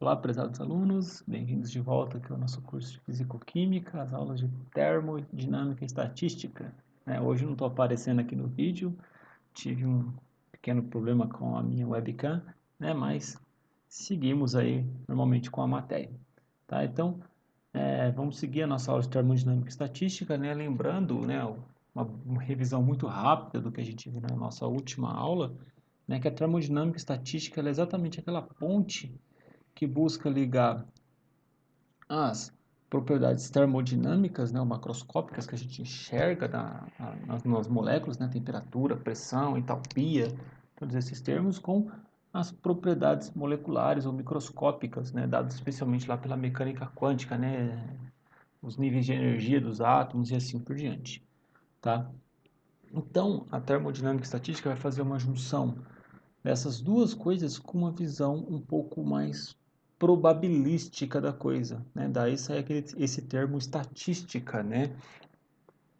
Olá, prezados alunos, bem-vindos de volta aqui ao nosso curso de Fisicoquímica, as aulas de Termodinâmica e Estatística. Hoje não estou aparecendo aqui no vídeo, tive um pequeno problema com a minha webcam, mas seguimos aí normalmente com a matéria. Tá? Então, vamos seguir a nossa aula de Termodinâmica e Estatística, lembrando uma revisão muito rápida do que a gente viu na nossa última aula, que a termodinâmica e estatística ela é exatamente aquela ponte que busca ligar as propriedades termodinâmicas, ou macroscópicas que a gente enxerga nas moléculas, temperatura, pressão, entalpia, todos esses termos, com as propriedades moleculares ou microscópicas, dadas especialmente lá pela mecânica quântica, os níveis de energia dos átomos e assim por diante, tá? Então, a termodinâmica e estatística vai fazer uma junção dessas duas coisas com uma visão um pouco mais probabilística da coisa, Daí sai esse termo estatística,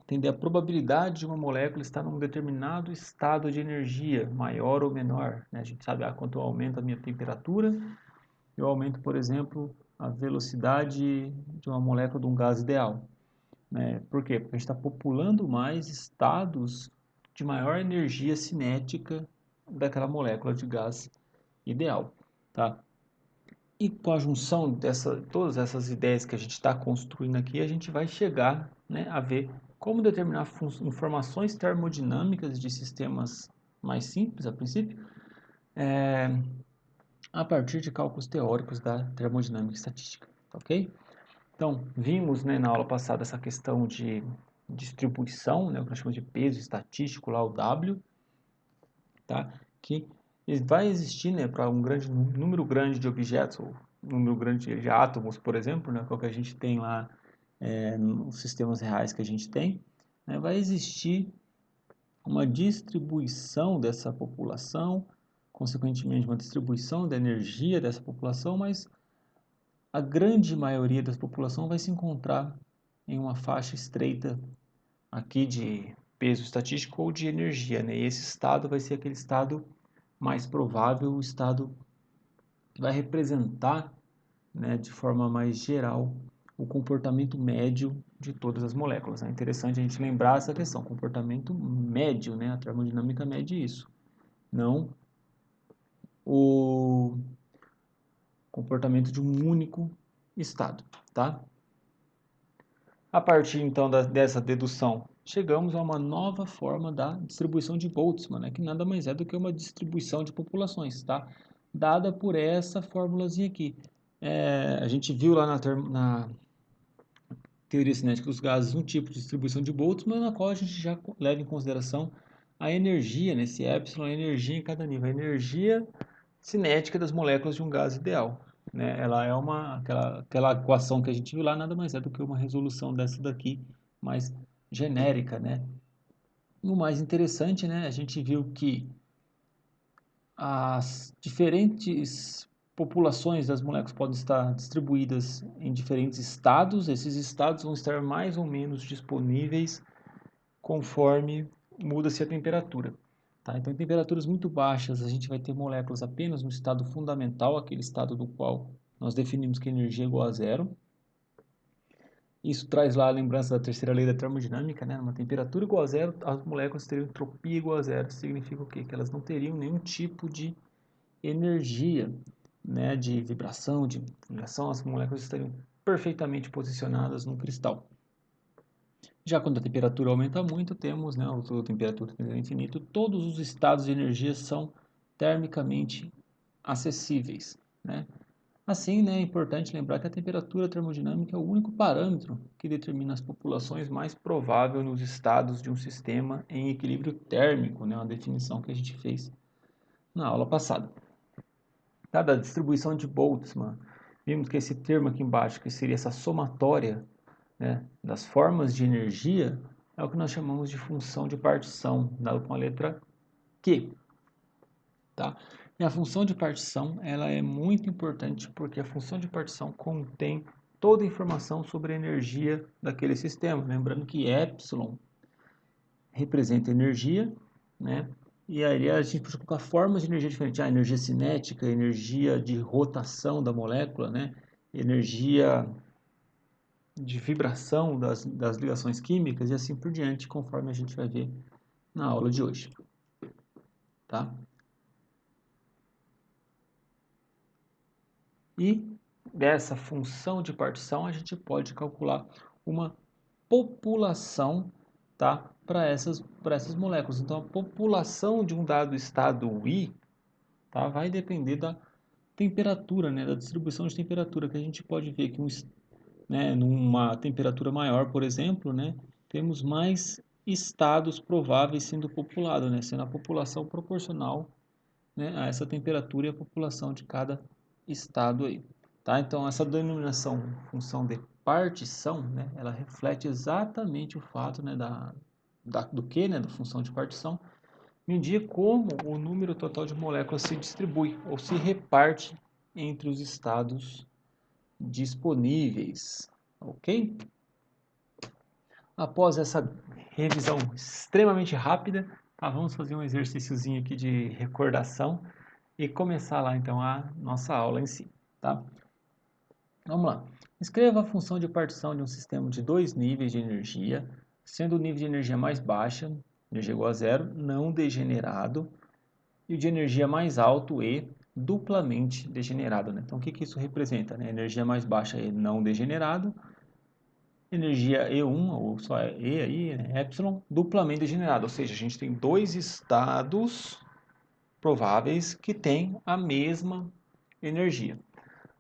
Entender a probabilidade de uma molécula estar num determinado estado de energia, maior ou menor, A gente sabe, quanto eu aumento a minha temperatura, eu aumento, por exemplo, a velocidade de uma molécula de um gás ideal, Por quê? Porque a gente está populando mais estados de maior energia cinética daquela molécula de gás ideal, tá? E com a junção dessa, todas essas ideias que a gente está construindo aqui, a gente vai chegar, a ver como determinar informações termodinâmicas de sistemas mais simples, a princípio, a partir de cálculos teóricos da termodinâmica e estatística, ok? Então, vimos, na aula passada essa questão de distribuição, o que nós chamamos de peso estatístico, lá o W, tá? Que vai existir, para um número grande de objetos, ou número grande de átomos, por exemplo, que é o que a gente tem lá nos sistemas reais que a gente tem, vai existir uma distribuição dessa população, consequentemente uma distribuição da energia dessa população, mas a grande maioria da população vai se encontrar em uma faixa estreita aqui de peso estatístico ou de energia, E esse estado vai ser aquele estado mais provável, o estado que vai representar, de forma mais geral, o comportamento médio de todas as moléculas. É interessante a gente lembrar essa questão, comportamento médio, A termodinâmica mede isso, não o comportamento de um único estado, tá? A partir então dessa dedução, chegamos a uma nova forma da distribuição de Boltzmann, que nada mais é do que uma distribuição de populações, tá? Dada por essa formulazinha aqui. A gente viu lá na teoria cinética dos gases um tipo de distribuição de Boltzmann, na qual a gente já leva em consideração a energia, esse epsilon, a energia em cada nível, a energia cinética das moléculas de um gás ideal. Ela é aquela equação que a gente viu lá, nada mais é do que uma resolução dessa daqui, mais genérica, E o mais interessante, a gente viu que as diferentes populações das moléculas podem estar distribuídas em diferentes estados. Esses estados vão estar mais ou menos disponíveis conforme muda-se a temperatura. Tá? Então, em temperaturas muito baixas, a gente vai ter moléculas apenas no estado fundamental, aquele estado do qual nós definimos que a energia é igual a zero. Isso traz lá a lembrança da terceira lei da termodinâmica, Numa temperatura igual a zero, as moléculas teriam entropia igual a zero. Significa o quê? Que elas não teriam nenhum tipo de energia, de vibração, as moléculas estariam perfeitamente posicionadas no cristal. Já quando a temperatura aumenta muito, temos, a temperatura tendendo ao infinito, todos os estados de energia são termicamente acessíveis, Assim, é importante lembrar que a temperatura termodinâmica é o único parâmetro que determina as populações mais prováveis nos estados de um sistema em equilíbrio térmico, uma definição que a gente fez na aula passada. Da distribuição de Boltzmann, vimos que esse termo aqui embaixo, que seria essa somatória, das formas de energia, é o que nós chamamos de função de partição, dado com a letra Q. Tá? E a função de partição ela é muito importante porque a função de partição contém toda a informação sobre a energia daquele sistema. Lembrando que epsilon representa energia, E aí a gente pode colocar formas de energia diferentes. Energia cinética, energia de rotação da molécula, né? Energia de vibração das ligações químicas e assim por diante, conforme a gente vai ver na aula de hoje. Tá? E dessa função de partição a gente pode calcular uma população, tá? Para essas moléculas. Então a população de um dado estado I, tá? Vai depender da temperatura, né? Da distribuição de temperatura, que a gente pode ver que né, numa temperatura maior, por exemplo, né, temos mais estados prováveis sendo populados, né? Sendo a população proporcional, né, a essa temperatura e a população de cada estado aí. Tá? Então, essa denominação função de partição, né, ela reflete exatamente o fato, né, do que, né, da função de partição, medir como o número total de moléculas se distribui ou se reparte entre os estados disponíveis. Ok? Após essa revisão extremamente rápida, tá, vamos fazer um exercíciozinho aqui de recordação e começar lá então a nossa aula em si. Tá? Vamos lá. Escreva a função de partição de um sistema de dois níveis de energia, sendo o nível de energia mais baixa, energia igual a zero, não degenerado, e o de energia mais alto, E, duplamente degenerado. Né? Então, o que isso representa? Né? Energia mais baixa, E, não degenerado, energia E1, ou só E aí, né? Epsilon, duplamente degenerado. Ou seja, a gente tem dois estados prováveis que têm a mesma energia.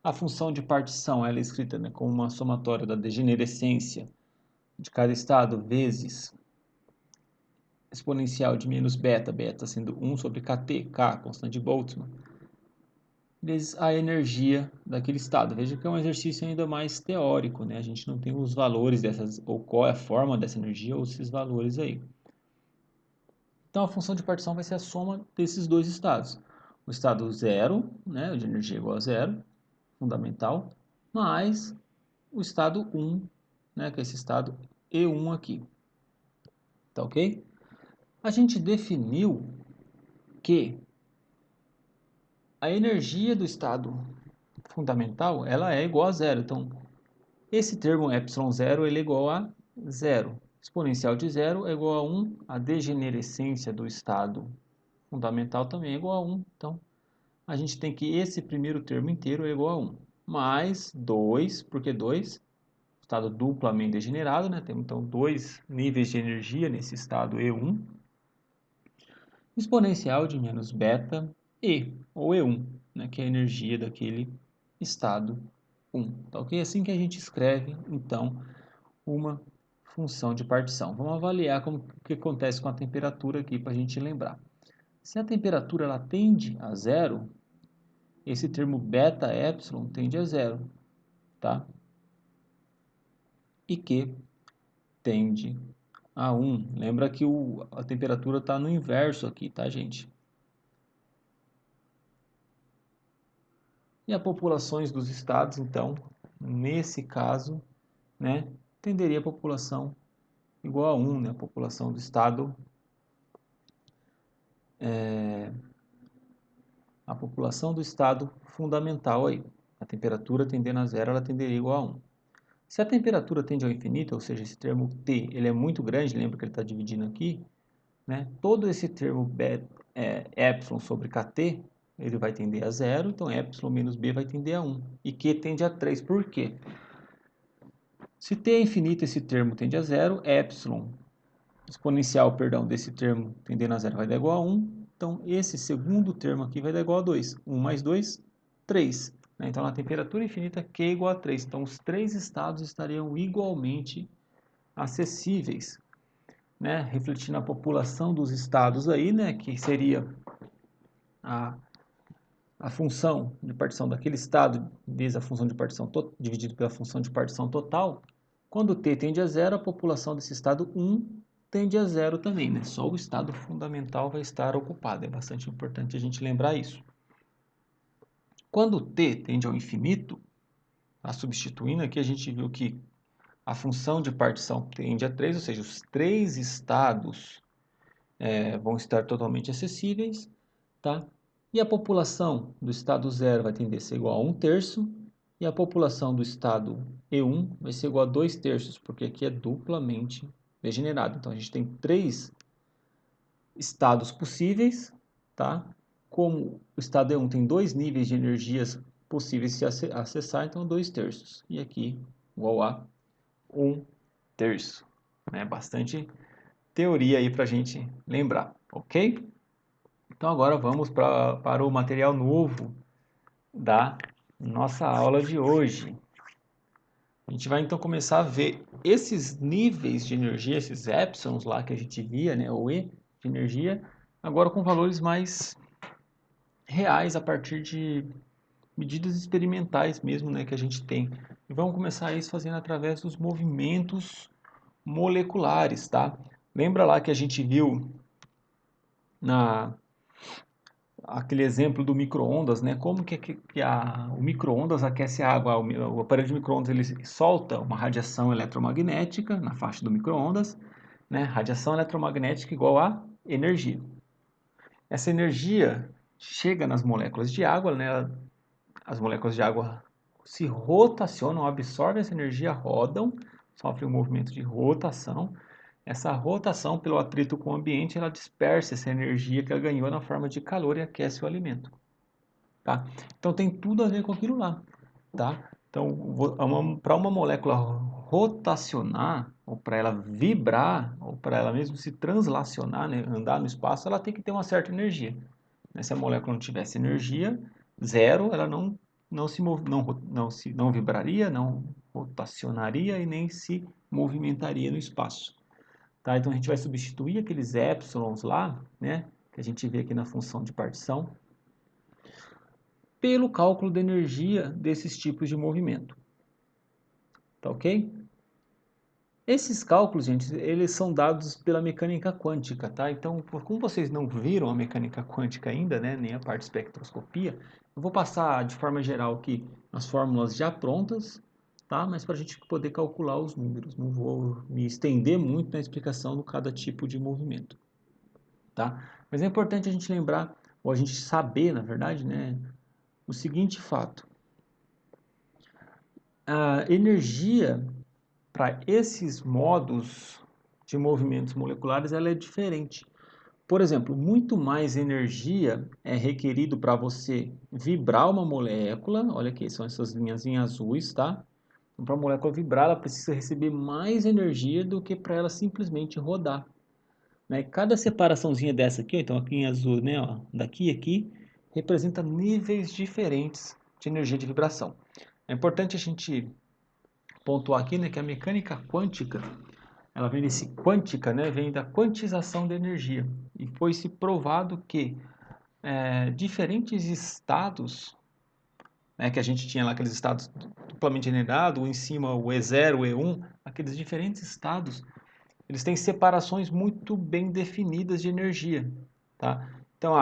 A função de partição ela é escrita, né, como uma somatória da degenerescência de cada estado vezes exponencial de menos beta, beta sendo 1 sobre kT, K, constante de Boltzmann, vezes a energia daquele estado. Veja que é um exercício ainda mais teórico, né? A gente não tem os valores dessas, ou qual é a forma dessa energia, ou esses valores aí. Então, a função de partição vai ser a soma desses dois estados. O estado 0, né, de energia igual a zero, fundamental, mais o estado 1, né, que é esse estado E1 aqui. Tá ok? A gente definiu que a energia do estado fundamental ela é igual a zero. Então, esse termo ε0 ele é igual a zero. Exponencial de zero é igual a 1. A degenerescência do estado fundamental também é igual a 1. Então, a gente tem que esse primeiro termo inteiro é igual a 1. Mais 2, porque 2 estado duplamente degenerado, né? Temos então dois níveis de energia nesse estado E1, exponencial de menos beta E, ou E1, né? Que é a energia daquele estado 1. Tá ok? É assim que a gente escreve, então, uma função de partição. Vamos avaliar como que acontece com a temperatura aqui para a gente lembrar. Se a temperatura ela tende a zero, esse termo beta epsilon tende a zero, tá? E que tende a 1. Lembra que a temperatura está no inverso aqui, tá, gente? E as populações dos estados, então, nesse caso, né, tenderia a população igual a 1, né? A população do estado, a população do estado fundamental aí. A temperatura tendendo a zero, ela tenderia igual a 1. Se a temperatura tende ao infinito, ou seja, esse termo T, ele é muito grande, lembra que ele está dividindo aqui, né? Todo esse termo epsilon sobre kT, ele vai tender a zero, então epsilon menos b vai tender a 1. E Q tende a 3, por quê? Se t é infinito, esse termo tende a zero, epsilon exponencial, perdão, desse termo tendendo a zero vai dar igual a 1. Então, esse segundo termo aqui vai dar igual a 2. 1 mais 2, 3. Né? Então, na temperatura infinita, Q é igual a 3. Então, os três estados estariam igualmente acessíveis, né? Refletindo a população dos estados aí, né? Que seria a função de partição daquele estado vezes a função de partição dividido pela função de partição total. Quando t tende a zero, a população desse estado 1 tende a zero também, né? Só o estado fundamental vai estar ocupado. É bastante importante a gente lembrar isso. Quando t tende ao infinito, substituindo aqui, a gente viu que a função de partição tende a 3, ou seja, os três estados vão estar totalmente acessíveis, tá? E a população do estado 0 vai tender a ser igual a 1/3, e a população do estado E1 vai ser igual a 2/3, porque aqui é duplamente degenerado. Então a gente tem 3 estados possíveis, tá? Como o estado E1 tem 2 níveis de energias possíveis de se acessar, então 2/3. E aqui igual a 1/3. Bastante teoria aí para a gente lembrar, ok? Então agora vamos para o material novo da nossa aula de hoje. A gente vai então começar a ver esses níveis de energia, esses épsilons lá que a gente via, né, o E de energia, agora com valores mais reais a partir de medidas experimentais mesmo, né, que a gente tem. E vamos começar isso fazendo através dos movimentos moleculares, tá? Lembra lá que a gente viu na aquele exemplo do micro-ondas, né? Como o micro-ondas aquece a água? O aparelho de micro-ondas ele solta uma radiação eletromagnética na faixa do micro-ondas, né? Radiação eletromagnética igual a energia. Essa energia chega nas moléculas de água, né? As moléculas de água se rotacionam, absorvem essa energia, rodam, sofrem um movimento de rotação. Essa rotação pelo atrito com o ambiente, ela dispersa essa energia que ela ganhou na forma de calor e aquece o alimento. Tá? Então tem tudo a ver com aquilo lá. Tá? Então, para uma molécula rotacionar, ou para ela vibrar, ou para ela mesmo se translacionar, né, andar no espaço, ela tem que ter uma certa energia. Se a molécula não tivesse energia, zero, ela não vibraria, não rotacionaria e nem se movimentaria no espaço. Tá? Então a gente vai substituir aqueles épsilons lá, né, que a gente vê aqui na função de partição, pelo cálculo da energia desses tipos de movimento. Tá ok? Esses cálculos, gente, eles são dados pela mecânica quântica, tá? Então, como vocês não viram a mecânica quântica ainda, né, nem a parte de espectroscopia, eu vou passar de forma geral aqui as fórmulas já prontas, tá? Mas para a gente poder calcular os números, não vou me estender muito na explicação de cada tipo de movimento, tá? Mas é importante a gente lembrar, ou a gente saber, na verdade, né, o seguinte fato. A energia para esses modos de movimentos moleculares ela é diferente. Por exemplo, muito mais energia é requerido para você vibrar uma molécula. Olha aqui, são essas linhas azuis, tá? Então, para a molécula vibrar, ela precisa receber mais energia do que para ela simplesmente rodar. Né? Cada separaçãozinha dessa aqui, então aqui em azul, né, ó, daqui e aqui, representa níveis diferentes de energia de vibração. É importante a gente pontuar aqui, né, que a mecânica quântica, ela vem desse quântica, né, vem da quantização da energia. E foi-se provado que diferentes estados, né, que a gente tinha lá, aqueles estados duplamente generados, em cima o E0, o E1, aqueles diferentes estados, eles têm separações muito bem definidas de energia, tá? Então,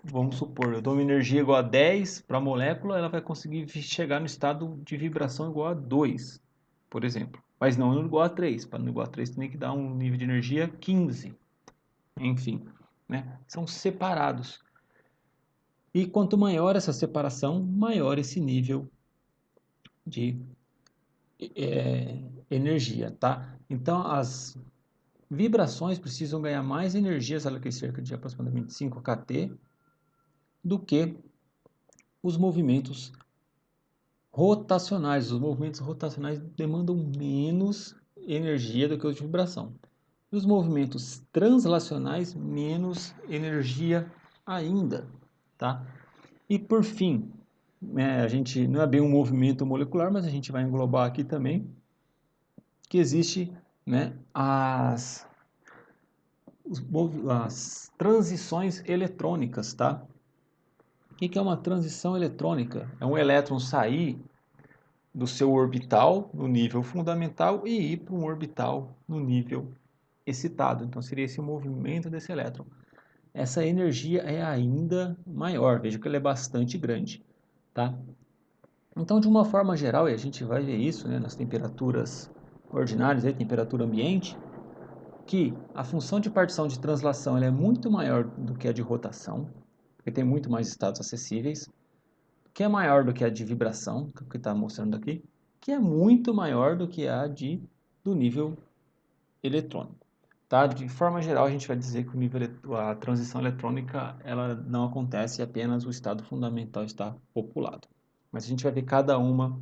vamos supor, eu dou uma energia igual a 10 para a molécula, ela vai conseguir chegar no estado de vibração igual a 2, por exemplo. Mas não igual a 3. Para não igual a 3, tem que dar um nível de energia 15. Enfim, né? São separados. E quanto maior essa separação, maior esse nível de energia, tá? Então, as vibrações precisam ganhar mais energia, ela que cerca de aproximadamente 5 kT, do que os movimentos rotacionais. Os movimentos rotacionais demandam menos energia do que os de vibração. E os movimentos translacionais, menos energia ainda, tá? E por fim, a gente não é bem um movimento molecular, mas a gente vai englobar aqui também que existe, né, as transições eletrônicas, tá? O que é uma transição eletrônica? É um elétron sair do seu orbital no nível fundamental e ir para um orbital no nível excitado. Então seria esse movimento desse elétron. Essa energia é ainda maior, veja que ela é bastante grande, tá? Então, de uma forma geral, e a gente vai ver isso, né, nas temperaturas ordinárias, temperatura ambiente, que a função de partição de translação ela é muito maior do que a de rotação, porque tem muito mais estados acessíveis, que é maior do que a de vibração, que está mostrando aqui, que é muito maior do que a do nível eletrônico. Tá? De forma geral, a gente vai dizer que a transição eletrônica ela não acontece, apenas o estado fundamental está populado. Mas a gente vai ver cada uma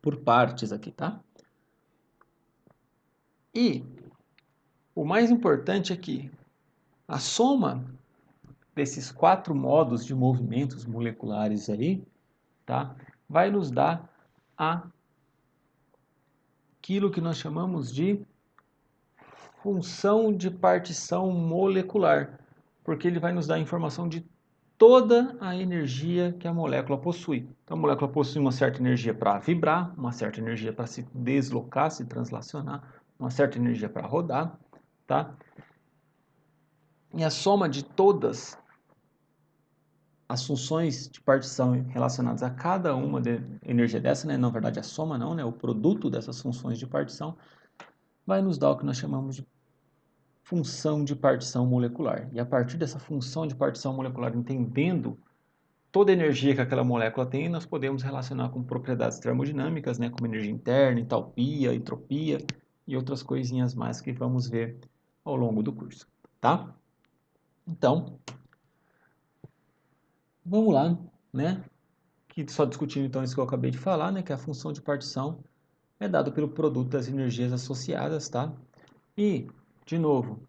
por partes aqui, tá? E o mais importante é que a soma desses 4 modos de movimentos moleculares aí, tá? Vai nos dar aquilo que nós chamamos de função de partição molecular, porque ele vai nos dar a informação de toda a energia que a molécula possui. Então, a molécula possui uma certa energia para vibrar, uma certa energia para se deslocar, se translacionar, uma certa energia para rodar, tá? E a soma de todas as funções de partição relacionadas a cada uma de energia dessa, né? Na verdade, a soma não, né? O produto dessas funções de partição vai nos dar o que nós chamamos de função de partição molecular. E a partir dessa função de partição molecular, entendendo toda a energia que aquela molécula tem, nós podemos relacionar com propriedades termodinâmicas, né, como energia interna, entalpia, entropia e outras coisinhas mais que vamos ver ao longo do curso, tá? Então, vamos lá, né? Que só discutindo então isso que eu acabei de falar, né, que a função de partição é dada pelo produto das energias associadas, tá? E, de novo,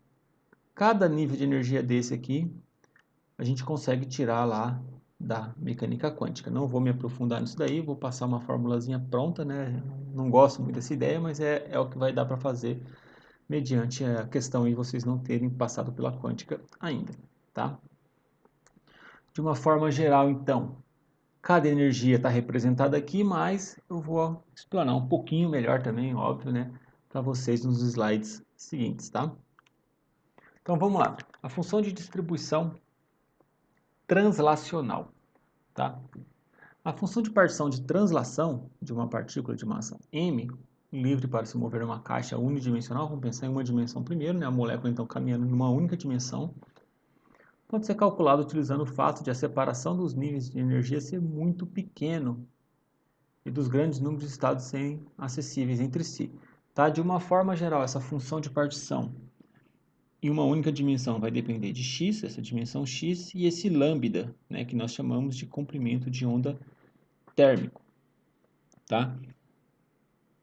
cada nível de energia desse aqui, a gente consegue tirar lá da mecânica quântica. Não vou me aprofundar nisso daí, vou passar uma formulazinha pronta, né? Não gosto muito dessa ideia, mas é o que vai dar para fazer mediante a questão de vocês não terem passado pela quântica ainda, tá? De uma forma geral, então, cada energia está representada aqui, mas eu vou explanar um pouquinho melhor também, óbvio, né? Para vocês nos slides seguintes, tá? Então vamos lá. A função de distribuição translacional, tá? A função de partição de translação de uma partícula de massa m, livre para se mover em uma caixa unidimensional, vamos pensar em uma dimensão primeiro, né? A molécula então caminhando em uma única dimensão, pode ser calculada utilizando o fato de a separação dos níveis de energia ser muito pequeno e dos grandes números de estados serem acessíveis entre si. Tá? De uma forma geral, essa função de partição em uma única dimensão vai depender de x, essa dimensão x, e esse lambda, né, que nós chamamos de comprimento de onda térmico. Tá?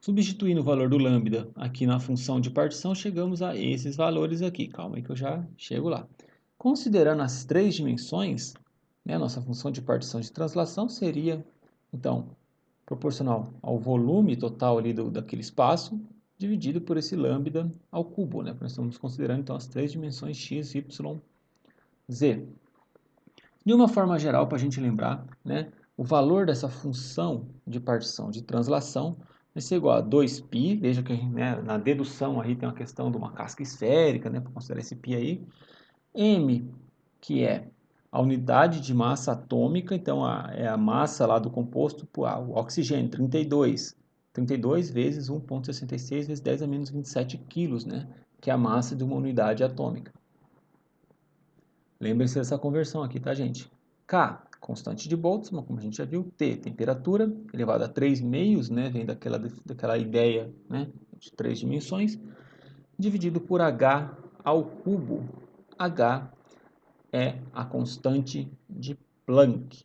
Substituindo o valor do lambda aqui na função de partição, chegamos a esses valores aqui. Calma aí que eu já chego lá. Considerando as 3 dimensões, né, nossa função de partição de translação seria, então, proporcional ao volume total ali daquele espaço, dividido por esse lambda ao cubo, né? Nós estamos considerando então as 3 dimensões x, y, z. De uma forma geral, para a gente lembrar, né, o valor dessa função de partição de translação vai ser igual a 2π, veja que né, na dedução aí tem uma questão de uma casca esférica, né, para considerar esse π aí, m, que é a unidade de massa atômica, então é a massa lá do composto, o oxigênio, 32 vezes 1,66 vezes 10 a menos 27 quilos, né? Que é a massa de uma unidade atômica. Lembre-se dessa conversão aqui, tá, gente? K, constante de Boltzmann, como a gente já viu. T, temperatura, elevado a 3 meios, né? Vem daquela ideia, né? De 3 dimensões, dividido por H ao cubo. H é a constante de Planck,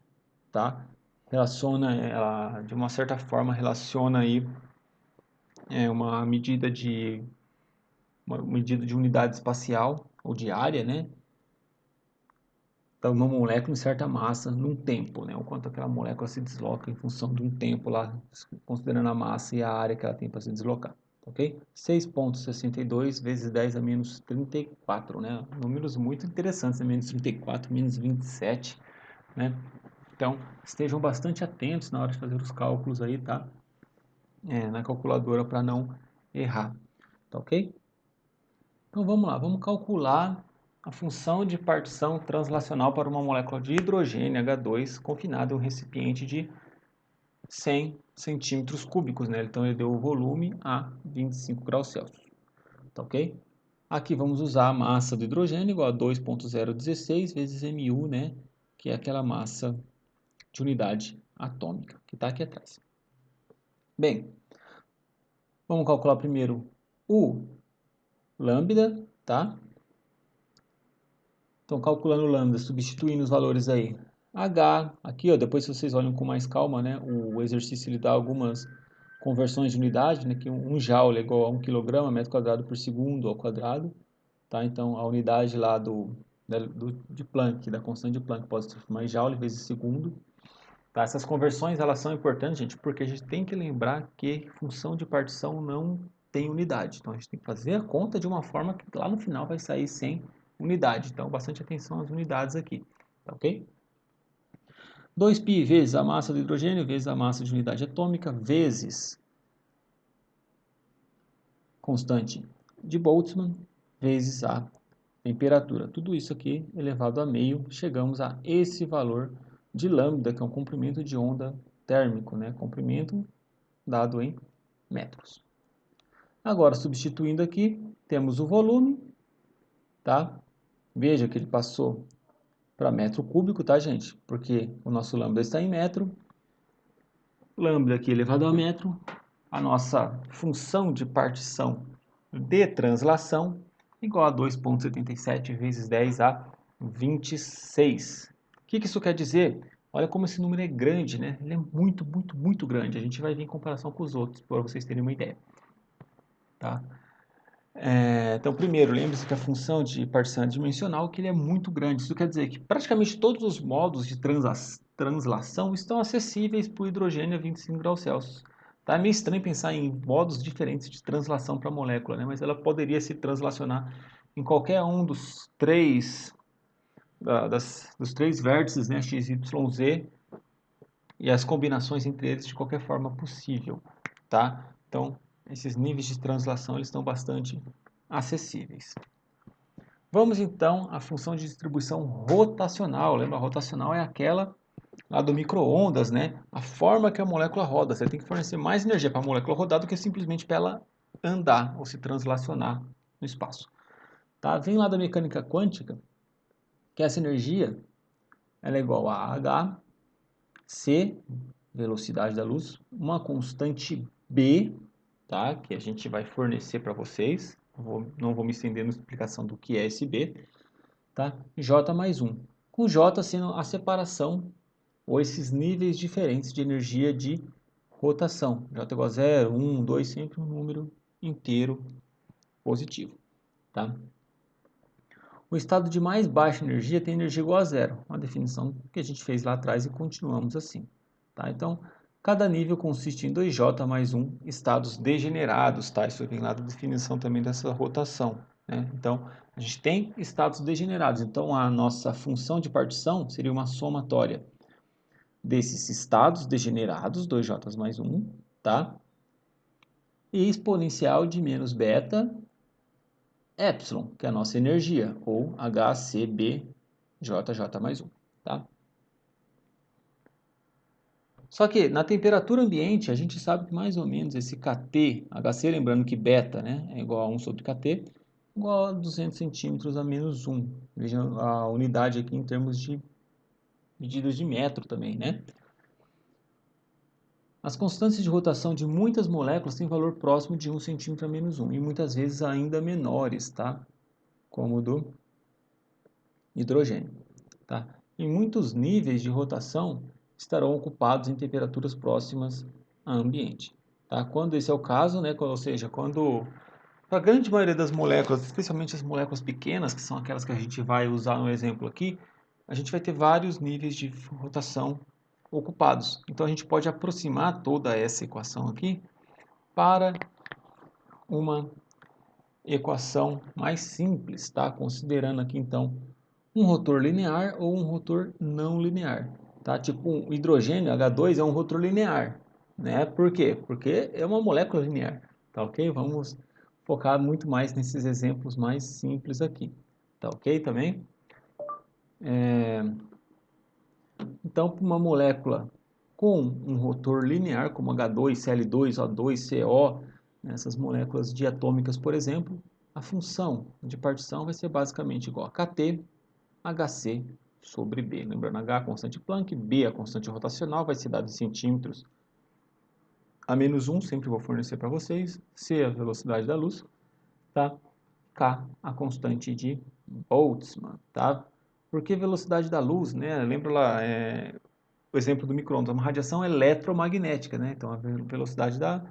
tá? Relaciona, ela, de uma certa forma, relaciona aí uma medida de unidade espacial ou de área, né? Então, uma molécula em certa massa num tempo, né? O quanto aquela molécula se desloca em função de um tempo lá, considerando a massa e a área que ela tem para se deslocar, ok? 6,62 vezes 10 a menos 34, né? Números muito interessantes, né? Menos 34, menos 27, né? Então, estejam bastante atentos na hora de fazer os cálculos aí, tá? Na calculadora para não errar, tá ok? Então, vamos lá, vamos calcular a função de partição translacional para uma molécula de hidrogênio H2 confinada em um recipiente de 100 centímetros cúbicos, né? Então, ele deu o volume a 25 graus Celsius, tá ok? Aqui vamos usar a massa do hidrogênio igual a 2,016 vezes MU, né? Que é aquela massa de unidade atômica que está aqui atrás. Bem, vamos calcular primeiro o lambda, tá? Então, calculando o lambda, substituindo os valores aí. H, aqui, ó, depois se vocês olham com mais calma, né? O exercício ele dá algumas conversões de unidade, né? Que um joule é igual a 1 kg, metro quadrado por segundo ao quadrado, tá? Então, a unidade lá de Planck, da constante de Planck, pode se transformar em joule vezes segundo. Tá? Essas conversões, elas são importantes, gente, porque a gente tem que lembrar que função de partição não tem unidade. Então, a gente tem que fazer a conta de uma forma que lá no final vai sair sem unidade. Então, bastante atenção às unidades aqui, tá ok? 2π vezes a massa do hidrogênio vezes a massa de unidade atômica vezes constante de Boltzmann vezes a temperatura. Tudo isso aqui elevado a meio, chegamos a esse valor de lambda, que é um comprimento de onda térmico, né? Comprimento dado em metros. Agora, substituindo aqui, temos o volume, tá? Veja que ele passou para metro cúbico, tá, gente? Porque o nosso lambda está em metro. Lambda aqui elevado a metro. A nossa função de partição de translação igual a 2,77 vezes 10 a 26. O que isso quer dizer? Olha como esse número é grande, né? Ele é muito, muito, muito grande. A gente vai ver em comparação com os outros, para vocês terem uma ideia. Tá? Então, primeiro, lembre-se que a função de partição é dimensional, que ele é muito grande. Isso quer dizer que praticamente todos os modos de translação estão acessíveis para o hidrogênio a 25 graus Celsius. Tá? É meio estranho pensar em modos diferentes de translação para a molécula, né? Mas ela poderia se translacionar em qualquer um dos dos três vértices, né? X, Y, Z, e as combinações entre eles de qualquer forma possível. Tá? Então, esses níveis de translação eles estão bastante acessíveis. Vamos então à função de distribuição rotacional. Lembra, a rotacional é aquela lá do micro-ondas, né? A forma que a molécula roda. Você tem que fornecer mais energia para a molécula rodar do que simplesmente para ela andar ou se translacionar no espaço. Tá? Vem lá da mecânica quântica que essa energia ela é igual a h, c, velocidade da luz, uma constante b, tá? Que a gente vai fornecer para vocês. Não vou me estender na explicação do que é esse b, tá? J mais 1. Com J sendo a separação ou esses níveis diferentes de energia de rotação. J igual a 0, 1, 2, sempre um número inteiro positivo, tá? O estado de mais baixa energia tem energia igual a zero, uma definição que a gente fez lá atrás e continuamos assim, tá? Então, cada nível consiste em 2J mais 1 estados degenerados, tá? Isso vem lá da definição também dessa rotação, né? Então, a gente tem estados degenerados. Então, a nossa função de partição seria uma somatória desses estados degenerados, 2J mais 1, tá? E exponencial de menos beta epsilon, que é a nossa energia, ou HCBJJ mais 1, tá? Só que na temperatura ambiente, a gente sabe que mais ou menos esse Kt, HC, lembrando que beta, né, é igual a 1 sobre Kt, igual a 200 centímetros a menos 1. Veja a unidade aqui em termos de medidas de metro também, né? As constantes de rotação de muitas moléculas têm valor próximo de 1 centímetro a menos 1, e muitas vezes ainda menores, tá? Como o do hidrogênio, tá? E muitos níveis de rotação estarão ocupados em temperaturas próximas ao ambiente, tá? Quando esse é o caso, né, ou seja, quando a grande maioria das moléculas, especialmente as moléculas pequenas, que são aquelas que a gente vai usar no exemplo aqui, a gente vai ter vários níveis de rotação ocupados. Então a gente pode aproximar toda essa equação aqui para uma equação mais simples, tá? Considerando aqui então um rotor linear ou um rotor não linear, tá? Tipo um hidrogênio H2 é um rotor linear, né? Por quê? Porque é uma molécula linear, tá ok? Vamos focar muito mais nesses exemplos mais simples aqui, tá ok também? Então, para uma molécula com um rotor linear, como H2, Cl2, O2, CO, essas moléculas diatômicas, por exemplo, a função de partição vai ser basicamente igual a Kt HC sobre B. Lembrando, H a constante Planck, B a constante rotacional, vai ser dado em centímetros a menos 1, sempre vou fornecer para vocês. C a velocidade da luz, tá? K a constante de Boltzmann, tá? Por que velocidade da luz, né? Lembra lá, o exemplo do micro-ondas, uma radiação eletromagnética, né? Então a velocidade da...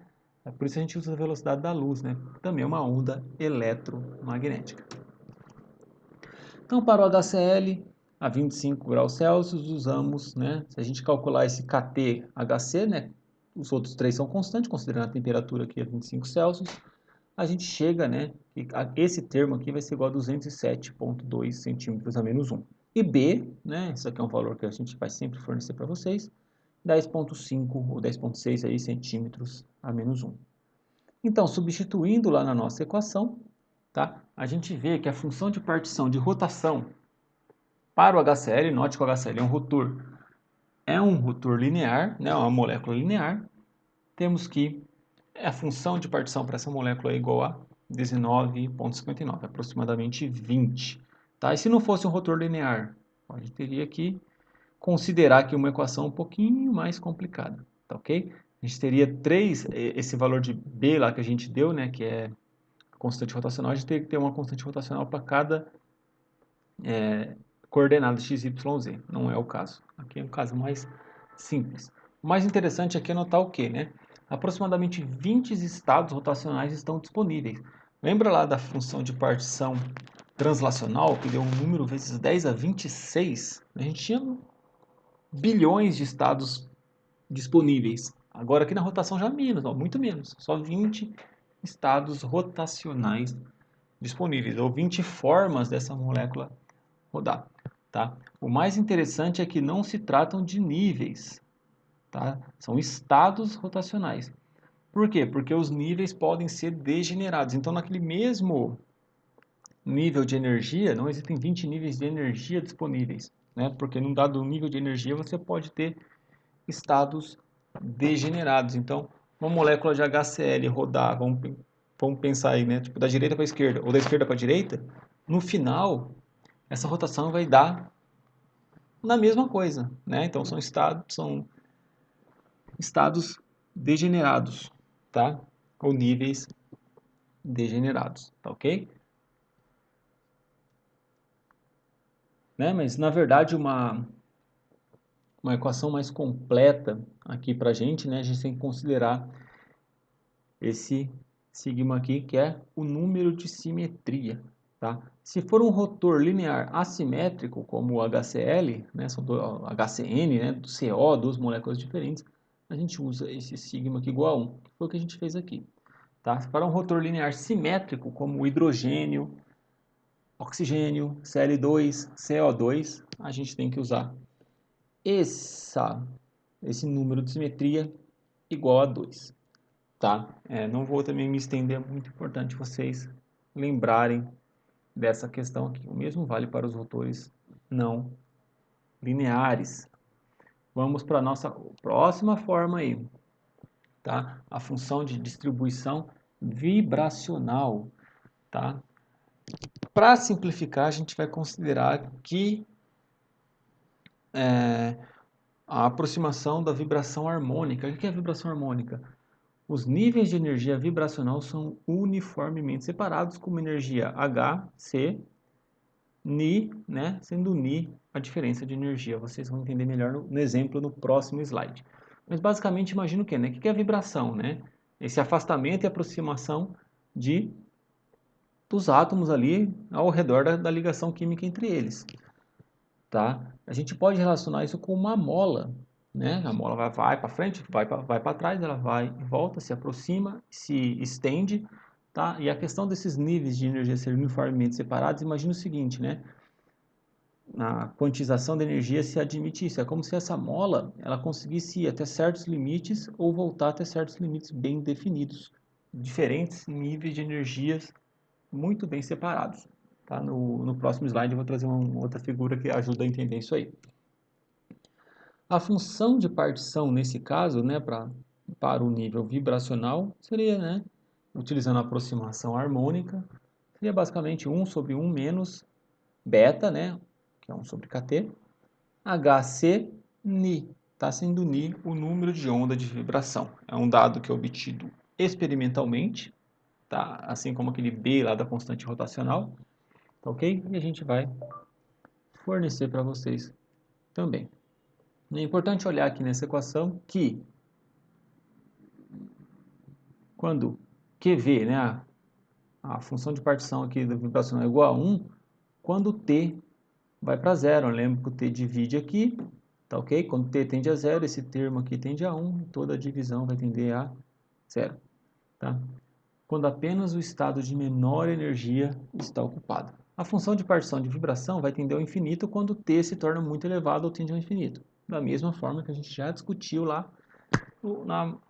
por isso a gente usa a velocidade da luz, né? Também é uma onda eletromagnética. Então, para o HCl a 25 graus Celsius, usamos, né? Se a gente calcular esse KT-HC, né? Os outros três são constantes, considerando a temperatura aqui a 25 Celsius, a gente chega, né? Que esse termo aqui vai ser igual a 207,2 centímetros a menos 1. E B, né? Isso aqui é um valor que a gente vai sempre fornecer para vocês, 10,5 ou 10,6 aí, centímetros a menos 1. Então, substituindo lá na nossa equação, tá? A gente vê que a função de partição de rotação para o HCl, note que o HCl é um rotor linear, né? Uma molécula linear. Temos que a função de partição para essa molécula é igual a 19,59, aproximadamente 20. Tá? E se não fosse um rotor linear, a gente teria que considerar aqui uma equação um pouquinho mais complicada, tá ok? A gente teria esse valor de B lá que a gente deu, né, que é a constante rotacional, a gente teria que ter uma constante rotacional para cada coordenada x, y, z. Não é o caso. Aqui é um caso mais simples. O mais interessante aqui é notar o quê, né? Aproximadamente 20 estados rotacionais estão disponíveis. Lembra lá da função de partição translacional, que deu um número vezes 10 a 26? A gente tinha bilhões de estados disponíveis. Agora aqui na rotação já menos, ó, muito menos. Só 20 estados rotacionais disponíveis, ou 20 formas dessa molécula rodar. Tá? O mais interessante é que não se tratam de níveis, tá? São estados rotacionais. Por quê? Porque os níveis podem ser degenerados. Então, naquele mesmo nível de energia, não existem 20 níveis de energia disponíveis, né? Porque num dado nível de energia você pode ter estados degenerados. Então, uma molécula de HCl rodar, vamos pensar aí, né? Tipo, da direita para a esquerda ou da esquerda para a direita, no final, essa rotação vai dar na mesma coisa, né? Então são estados degenerados, tá? Ou níveis degenerados, tá ok? Né? Mas na verdade uma equação mais completa aqui para a gente, né? A gente tem que considerar esse sigma aqui, que é o número de simetria, tá? Se for um rotor linear assimétrico, como o HCl, né, são HCN, né, do CO, duas moléculas diferentes, a gente usa esse sigma aqui igual a 1, que foi o que a gente fez aqui. Tá? Para um rotor linear simétrico, como o hidrogênio, oxigênio, Cl2, CO2, a gente tem que usar esse número de simetria igual a 2. Tá? Não vou também me estender, é muito importante vocês lembrarem dessa questão aqui. O mesmo vale para os rotores não lineares. Vamos para a nossa próxima forma aí, tá? A função de distribuição vibracional, tá? Para simplificar, a gente vai considerar que a aproximação da vibração harmônica. O que é a vibração harmônica? Os níveis de energia vibracional são uniformemente separados como energia H, C, Ni, né? Sendo Ni a diferença de energia. Vocês vão entender melhor no exemplo no próximo slide. Mas basicamente imagina o quê, né? O que é a vibração, né? Esse afastamento e aproximação dos átomos ali ao redor da ligação química entre eles. Tá? A gente pode relacionar isso com uma mola, né? A mola vai para frente, vai para trás, ela vai e volta, se aproxima, se estende, tá? E a questão desses níveis de energia serem uniformemente separados, imagina o seguinte, né? Na quantização da energia se admite isso, é como se essa mola ela conseguisse ir até certos limites ou voltar até certos limites bem definidos, diferentes níveis de energias muito bem separados. Tá? No próximo slide eu vou trazer uma outra figura que ajuda a entender isso aí. A função de partição, nesse caso, né, para o nível vibracional, seria, né, utilizando a aproximação harmônica, seria basicamente 1 sobre 1 menos beta, né, que é 1 sobre kT, Hc Ni, está sendo Ni o número de onda de vibração. É um dado que é obtido experimentalmente, tá? Assim como aquele B lá da constante rotacional, tá ok? E a gente vai fornecer para vocês também. É importante olhar aqui nessa equação que quando QV, né, a função de partição aqui da vibração é igual a 1, quando T vai para zero. Lembra que o T divide aqui, tá ok? Quando T tende a zero, esse termo aqui tende a 1, toda a divisão vai tender a zero, tá? Quando apenas o estado de menor energia está ocupado. A função de partição de vibração vai tender ao infinito quando T se torna muito elevado ou tende ao infinito. Da mesma forma que a gente já discutiu lá na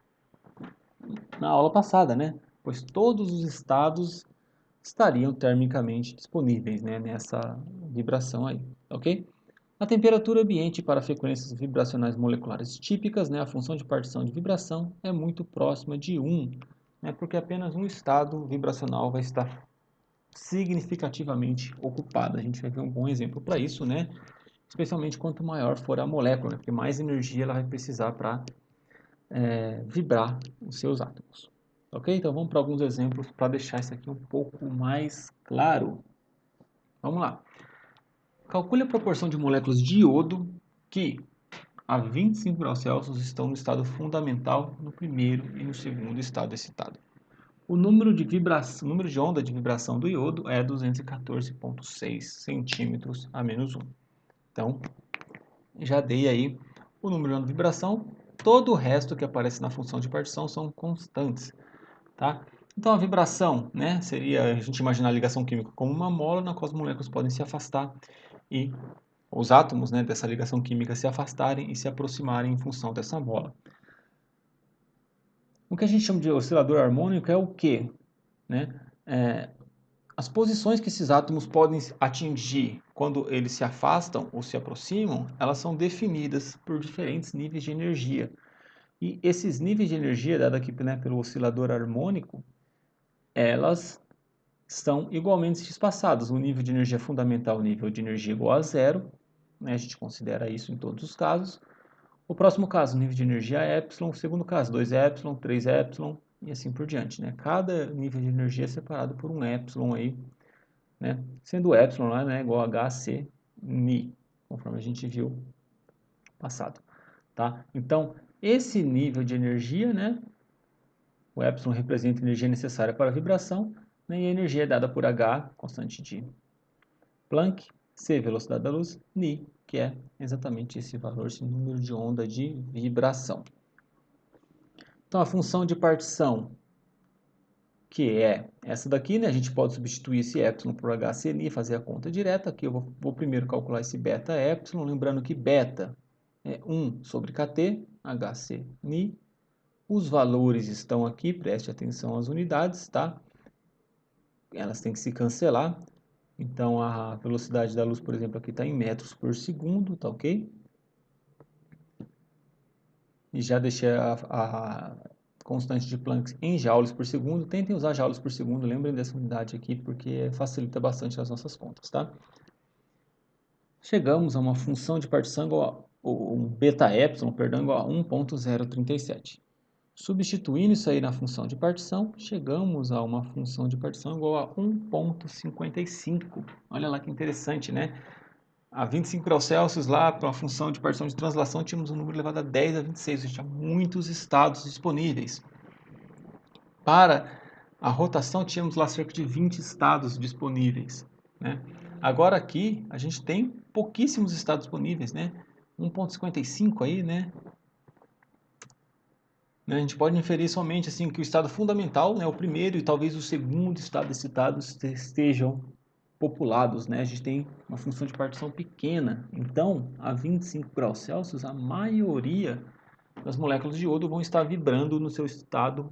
aula passada, né? Pois todos os estados estariam termicamente disponíveis, né, nessa vibração aí, ok? A temperatura ambiente para frequências vibracionais moleculares típicas, né, a função de partição de vibração é muito próxima de 1, né, porque apenas um estado vibracional vai estar significativamente ocupado. A gente vai ver um bom exemplo para isso, né? Especialmente quanto maior for a molécula, né, porque mais energia ela vai precisar para vibrar os seus átomos. Ok? Então vamos para alguns exemplos para deixar isso aqui um pouco mais claro. Vamos lá. Calcule a proporção de moléculas de iodo que a 25 graus Celsius estão no estado fundamental no primeiro e no segundo estado excitado. O número de onda de vibração do iodo é 214,6 centímetros a menos 1. Então, já dei aí o número de onda de vibração. Todo o resto que aparece na função de partição são constantes, tá? Então, a vibração, né, seria a gente imaginar a ligação química como uma mola na qual as moléculas podem se afastar e os átomos, né, dessa ligação química se afastarem e se aproximarem em função dessa mola. O que a gente chama de oscilador harmônico é o quê? Né? As posições que esses átomos podem atingir quando eles se afastam ou se aproximam, elas são definidas por diferentes níveis de energia. E esses níveis de energia, dados aqui, né, pelo oscilador harmônico, elas são igualmente espaçadas. O nível de energia fundamental, o nível de energia igual a zero, né, a gente considera isso em todos os casos. O próximo caso, nível de energia é epsilon. O segundo caso, 2 epsilon, 3 epsilon e assim por diante, né? Cada nível de energia é separado por um epsilon aí, né? Sendo o epsilon lá, né, igual a Hc Ni, conforme a gente viu passado, tá? Então, esse nível de energia, né, o epsilon representa a energia necessária para a vibração, né, e a energia é dada por H, constante de Planck, C, velocidade da luz, Ni, que é exatamente esse valor, esse número de onda de vibração. Então, a função de partição, que é essa daqui, né? A gente pode substituir esse epsilon por HCni e fazer a conta direta. Aqui eu vou primeiro calcular esse beta epsilon, lembrando que beta é 1 sobre kT, HCni. Os valores estão aqui, preste atenção às unidades, tá? Elas têm que se cancelar. Então, a velocidade da luz, por exemplo, aqui está em metros por segundo, tá ok? E já deixei a constante de Planck em joules por segundo. Tentem usar joules por segundo, lembrem dessa unidade aqui, porque facilita bastante as nossas contas, tá? Chegamos a uma função de partição igual a um beta epsilon, perdão, igual a 1.037. Substituindo isso aí na função de partição, chegamos a uma função de partição igual a 1.55. Olha lá que interessante, né? A 25 graus Celsius lá, para uma função de partição de translação, tínhamos um número elevado a 10 a 26, ou seja, muitos estados disponíveis. Para a rotação, tínhamos lá cerca de 20 estados disponíveis, né? Agora aqui, a gente tem pouquíssimos estados disponíveis, né? 1.55 aí, né? A gente pode inferir somente assim, que o estado fundamental, né, o primeiro e talvez o segundo estado excitados estejam populados, né? A gente tem uma função de partição pequena. Então, a 25 graus Celsius, a maioria das moléculas de iodo vão estar vibrando no seu estado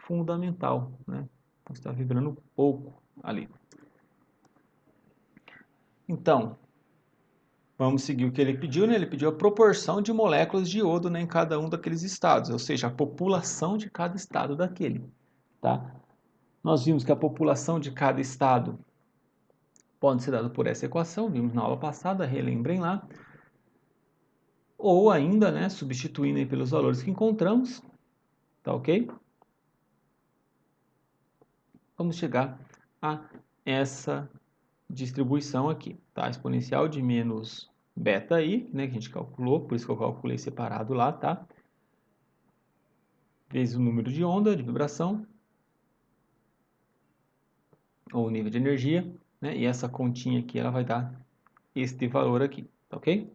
fundamental, né? Vão estar vibrando pouco ali. Então, vamos seguir o que ele pediu, né? Ele pediu a proporção de moléculas de iodo, né, em cada um daqueles estados, ou seja, a população de cada estado daquele, tá? Nós vimos que a população de cada estado pode ser dada por essa equação, vimos na aula passada, relembrem lá. Ou ainda, né, substituindo aí pelos valores que encontramos, tá ok? Vamos chegar a essa distribuição aqui, tá? Exponencial de menos beta i, né, que a gente calculou, por isso que eu calculei separado lá, tá? Vezes o número de onda, de vibração, ou o nível de energia, né? E essa continha aqui, ela vai dar este valor aqui, tá ok?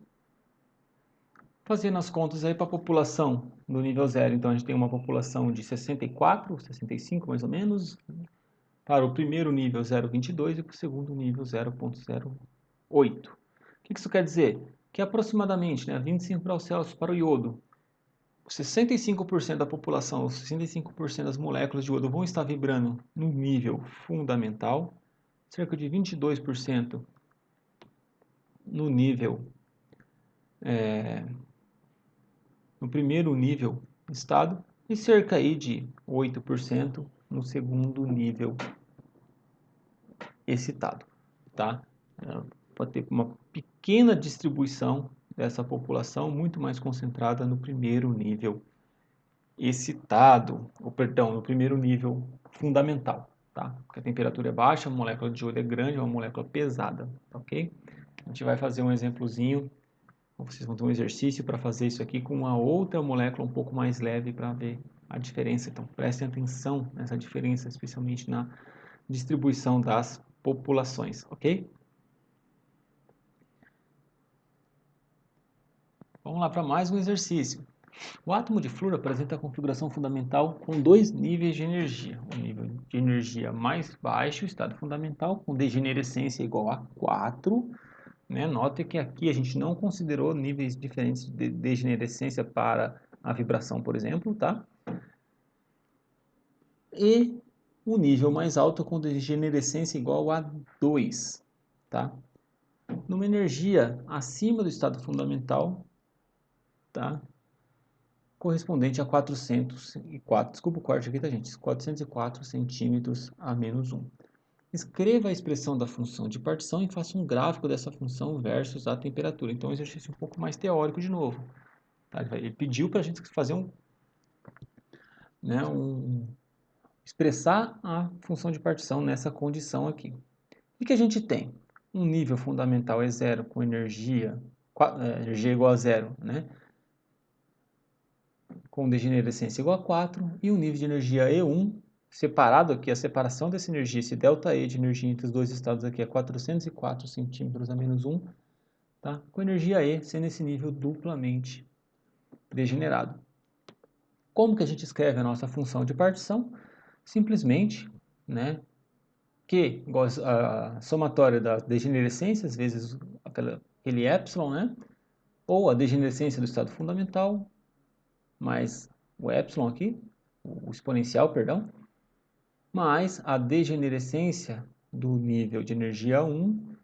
Fazendo as contas aí para a população do nível 0, então a gente tem uma população de 64, 65 mais ou menos, para o primeiro nível 0,22 e para o segundo nível 0,08. O que isso quer dizer? Que aproximadamente, né, 25 graus Celsius para o iodo, 65% da população, 65% das moléculas de iodo vão estar vibrando no nível fundamental, cerca de 22% no nível, no primeiro nível estado, e cerca aí de 8% no segundo nível excitado, tá? Pode ter uma pequena distribuição dessa população, muito mais concentrada no primeiro nível excitado, ou perdão, no primeiro nível fundamental, tá? Porque a temperatura é baixa, a molécula de iodo é grande, é uma molécula pesada, tá ok? A gente vai fazer um exemplozinho, vocês vão ter um exercício para fazer isso aqui com uma outra molécula um pouco mais leve para ver a diferença. Então, prestem atenção nessa diferença, especialmente na distribuição das populações, ok? Vamos lá para mais um exercício. O átomo de flúor apresenta a configuração fundamental com dois níveis de energia. O nível de energia mais baixo, o estado fundamental, com degenerescência igual a 4. Né? Note que aqui a gente não considerou níveis diferentes de degenerescência para a vibração, por exemplo, tá? E o nível mais alto com degenerescência igual a 2, tá? Numa energia acima do estado fundamental, tá? Correspondente a 404, desculpa o corte aqui, tá, gente? 404 centímetros a menos 1. Escreva a expressão da função de partição e faça um gráfico dessa função versus a temperatura. Então, um exercício um pouco mais teórico de novo. Tá? Ele pediu para a gente fazer expressar a função de partição nessa condição aqui. O que a gente tem? Um nível fundamental é zero com energia igual a zero, né? Com degenerescência igual a 4, e o nível de energia E1, separado aqui, a separação dessa energia, esse ΔE de energia entre os dois estados aqui é 404 centímetros a menos 1, tá? Com energia E sendo esse nível duplamente degenerado. Como que a gente escreve a nossa função de partição? Simplesmente, né, Q igual a somatória das degenerescências vezes aquele epsilon, né, ou a degenerescência do estado fundamental, mais o epsilon aqui, o exponencial, perdão, mais a degenerescência do nível de energia 1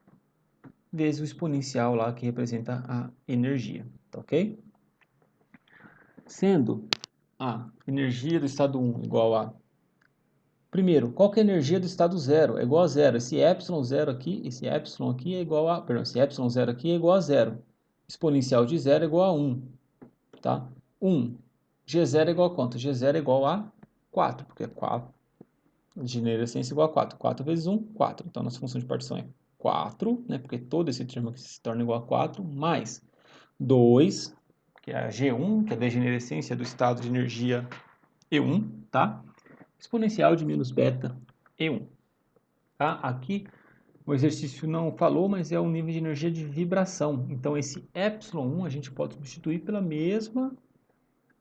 vezes o exponencial lá que representa a energia, tá ok? Sendo a energia do estado 1 igual a... Primeiro, qual que é a energia do estado 0? É igual a zero. Esse epsilon 0 aqui, esse epsilon aqui é igual a... Perdão, esse epsilon 0 aqui é igual a zero. Exponencial de 0 é igual a 1, tá? 1. G0 é igual a quanto? G0 é igual a 4, porque é 4. Degenerescência igual a 4. 4 vezes 1, 4. Então, nossa função de partição é 4, né? Porque todo esse termo aqui se torna igual a 4, mais 2, que é a G1, que é a degenerescência do estado de energia E1, tá? Exponencial de menos beta E1. Tá? Aqui o exercício não falou, mas é o nível de energia de vibração. Então, esse ε1 a gente pode substituir pela mesma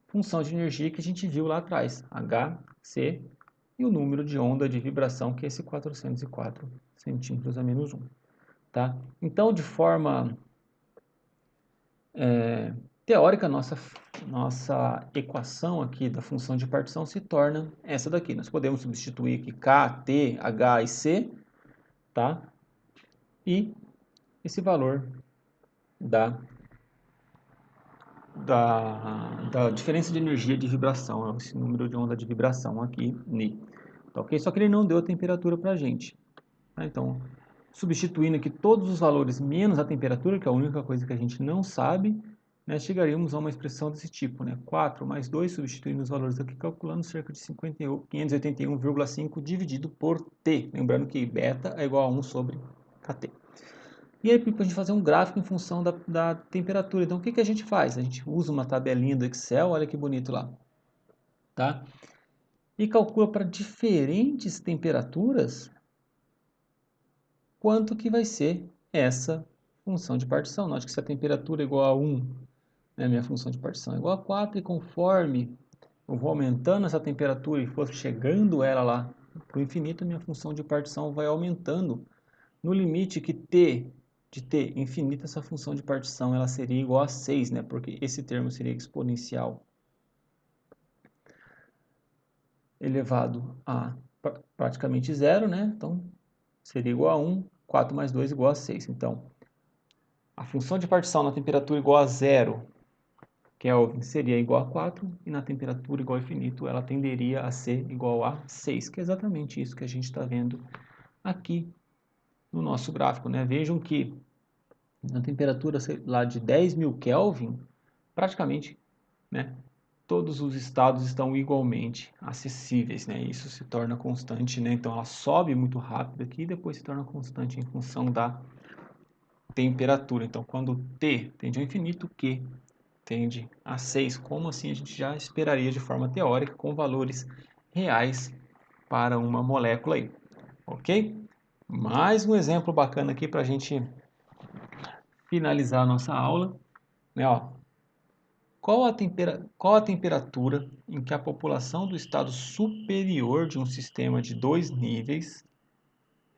função de energia que a gente viu lá atrás, Hc, e o número de onda de vibração, que é esse 404 centímetros a menos 1. Tá? Então, de forma teórica, nossa equação aqui da função de partição se torna essa daqui. Nós podemos substituir aqui K, T, H e C, tá? E esse valor da diferença de energia de vibração, esse número de onda de vibração aqui, Ni. tá ok? Só que ele não deu a temperatura para a gente. Tá? Então, substituindo aqui todos os valores menos a temperatura, que é a única coisa que a gente não sabe, né, chegaríamos a uma expressão desse tipo, né? 4 mais 2, substituindo os valores aqui, calculando cerca de 581,5 dividido por T. Lembrando que beta é igual a 1 sobre Kt. E aí, para a gente fazer um gráfico em função da temperatura. Então, o que a gente faz? A gente usa uma tabelinha do Excel, olha que bonito lá. Tá? E calcula para diferentes temperaturas quanto que vai ser essa função de partição. Note que se a temperatura é igual a 1, né, minha função de partição é igual a 4, e conforme eu vou aumentando essa temperatura e for chegando ela lá para o infinito, minha função de partição vai aumentando. No limite que de t infinito, essa função de partição ela seria igual a 6, né? Porque esse termo seria exponencial elevado a praticamente zero, né? Então, seria igual a 1, 4 mais 2 igual a 6. Então, a função de partição na temperatura igual a zero, Kelvin, seria igual a 4, e na temperatura igual a infinito, ela tenderia a ser igual a 6, que é exatamente isso que a gente está vendo aqui no nosso gráfico, né? Vejam que na temperatura lá de 10.000 Kelvin, praticamente, né, todos os estados estão igualmente acessíveis, né? Isso se torna constante, né? Então ela sobe muito rápido aqui e depois se torna constante em função da temperatura. Então quando T tende ao infinito, Q tende a 6, como assim a gente já esperaria de forma teórica, com valores reais para uma molécula aí, ok? Mais um exemplo bacana aqui para a gente finalizar a nossa aula, né? Ó, qual a temperatura em que a população do estado superior de um sistema de 2 níveis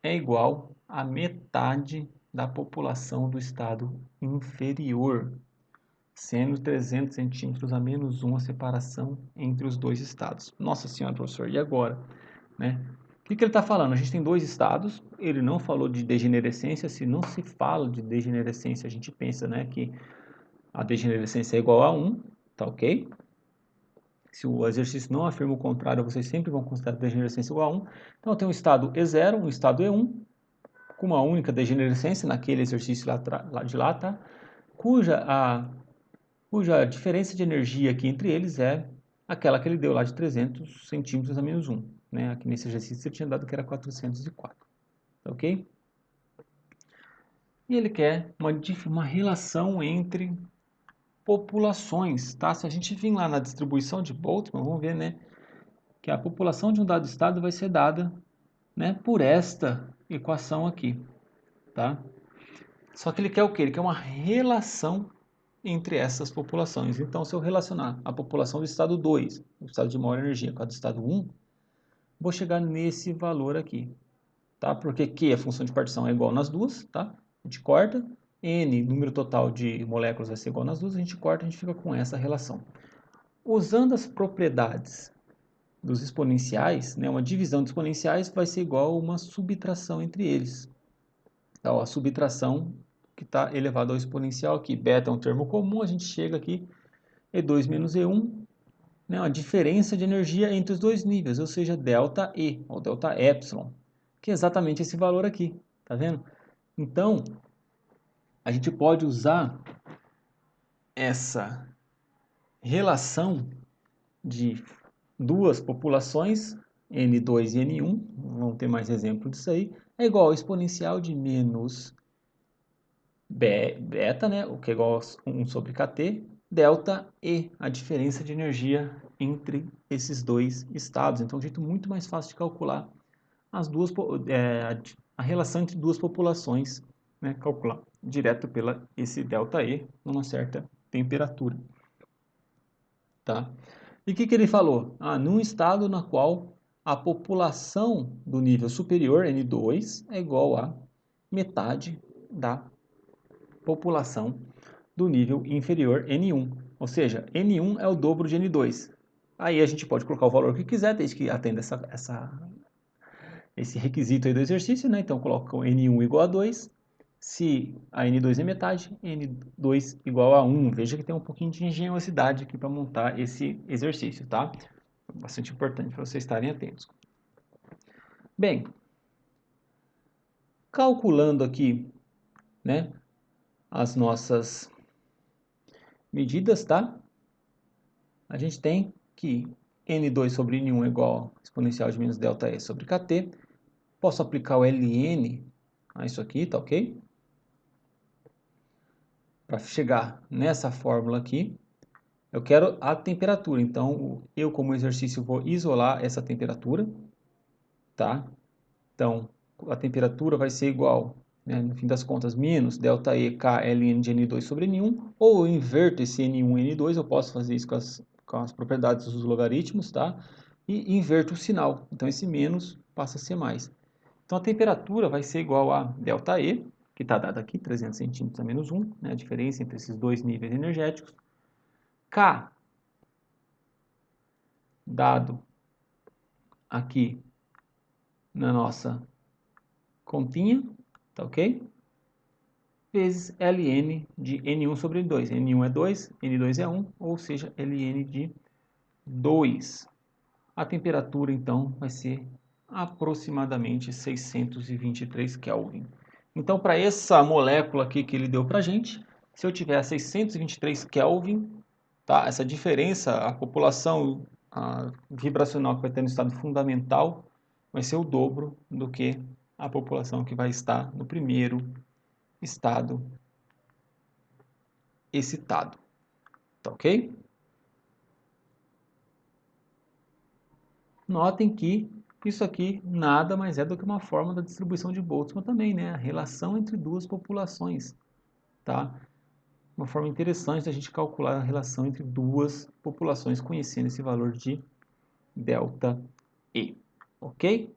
é igual à metade da população do estado inferior, sendo 300 centímetros a menos 1 a separação entre os dois estados? Nossa senhora, professor, e agora? Né? O que ele está falando? A gente tem dois estados, ele não falou de degenerescência. Se não se fala de degenerescência, a gente pensa, né, que a degenerescência é igual a 1, tá ok? Se o exercício não afirma o contrário, vocês sempre vão considerar a degenerescência igual a 1. Então, eu tenho um estado E0, um estado E1, com uma única degenerescência naquele exercício lá de lá, tá? Cuja diferença de energia aqui entre eles é aquela que ele deu lá de 300 centímetros a menos 1. Né? Aqui nesse exercício ele tinha dado que era 404. Tá ok? E ele quer uma relação entre populações, tá? Se a gente vir lá na distribuição de Boltzmann, vamos ver, né, que a população de um dado estado vai ser dada, né, por esta equação aqui, tá? Só que ele quer o quê? Ele quer uma relação entre essas populações. Então, se eu relacionar a população do estado 2, o estado de maior energia, com a do estado 1, vou chegar nesse valor aqui, tá? Porque Q, a função de partição, é igual nas duas, tá? A gente corta, N, número total de moléculas, vai ser igual nas duas, a gente corta, a gente fica com essa relação. Usando as propriedades dos exponenciais, né, uma divisão de exponenciais vai ser igual a uma subtração entre eles. Então, a subtração que está elevada ao exponencial aqui. Beta é um termo comum, a gente chega aqui, E2 menos E1, né, a diferença de energia entre os dois níveis, ou seja, ΔE, ou ΔΕ, que é exatamente esse valor aqui, tá vendo? Então, a gente pode usar essa relação de duas populações, N2 e N1, vamos ter mais exemplo disso aí, é igual ao exponencial de menos beta, né, o que é igual a 1 sobre Kt, delta E, a diferença de energia entre esses dois estados. Então, é um jeito muito mais fácil de calcular a relação entre duas populações, né, calcular direto pela esse delta E numa certa temperatura. Tá? E o que ele falou? Num estado na qual a população do nível superior, N2, é igual a metade da população do nível inferior, N1. Ou seja, N1 é o dobro de N2. Aí a gente pode colocar o valor que quiser, desde que atenda esse requisito aí do exercício, né? Então coloca o N1 igual a 2. Se a N2 é metade, N2 igual a 1. Veja que tem um pouquinho de engenhosidade aqui para montar esse exercício, tá? Bastante importante para vocês estarem atentos. Bem, calculando aqui, né, as nossas medidas, tá? A gente tem que N2 sobre N1 é igual a exponencial de menos ΔE sobre KT. Posso aplicar o Ln a isso aqui, tá ok? Para chegar nessa fórmula aqui, eu quero a temperatura. Então, eu como exercício vou isolar essa temperatura, tá? Então, a temperatura vai ser igual, né, no fim das contas, menos ΔE K Ln de N2 sobre N1, ou eu inverto esse N1 e N2, eu posso fazer isso com as propriedades dos logaritmos, tá? E inverto o sinal. Então, esse menos passa a ser mais. Então, a temperatura vai ser igual a ΔE, que está dada aqui, 300 centímetros a menos 1, né, a diferença entre esses dois níveis energéticos. K, dado aqui na nossa continha, tá ok? Vezes Ln de N1 sobre N2. N1 é 2, N2 é 1, ou seja, Ln de 2. A temperatura, então, vai ser aproximadamente 623 Kelvin. Então, para essa molécula aqui que ele deu para a gente, se eu tiver 623 Kelvin, tá? Essa diferença, a população vibracional que vai ter no estado fundamental vai ser o dobro do que a população que vai estar no primeiro estado excitado. Tá ok? Notem que isso aqui nada mais é do que uma forma da distribuição de Boltzmann também, né? A relação entre duas populações, tá? Uma forma interessante da gente calcular a relação entre duas populações conhecendo esse valor de ΔE, ok?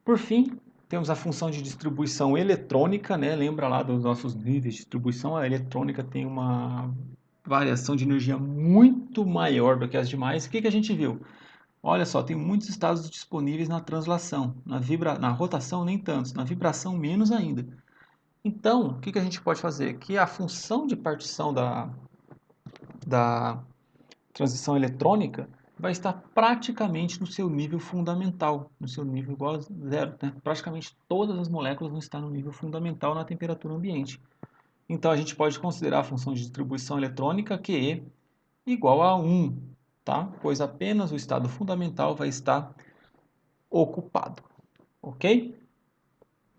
Por fim, temos a função de distribuição eletrônica, né? Lembra lá dos nossos níveis de distribuição? A eletrônica tem uma variação de energia muito maior do que as demais. O que a gente viu? Olha só, tem muitos estados disponíveis na translação, na rotação nem tantos, na vibração menos ainda. Então, o que a gente pode fazer? Que a função de partição da transição eletrônica vai estar praticamente no seu nível fundamental, no seu nível igual a zero. Né? Praticamente todas as moléculas vão estar no nível fundamental na temperatura ambiente. Então, a gente pode considerar a função de distribuição eletrônica QE igual a 1, tá? Pois apenas o estado fundamental vai estar ocupado, ok?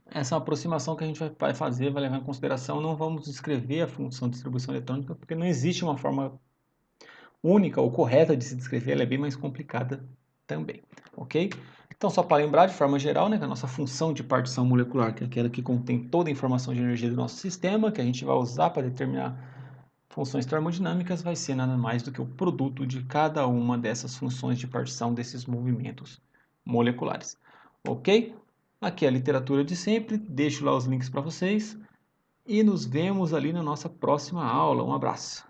Essa é uma aproximação que a gente vai fazer, vai levar em consideração. Não vamos descrever a função de distribuição eletrônica, porque não existe uma forma única ou correta de se descrever, ela é bem mais complicada também, ok? Então, só para lembrar de forma geral, né, que a nossa função de partição molecular, que é aquela que contém toda a informação de energia do nosso sistema, que a gente vai usar para determinar funções termodinâmicas, vai ser nada mais do que o produto de cada uma dessas funções de partição desses movimentos moleculares, ok? Aqui é a literatura de sempre, deixo lá os links para vocês e nos vemos ali na nossa próxima aula. Um abraço!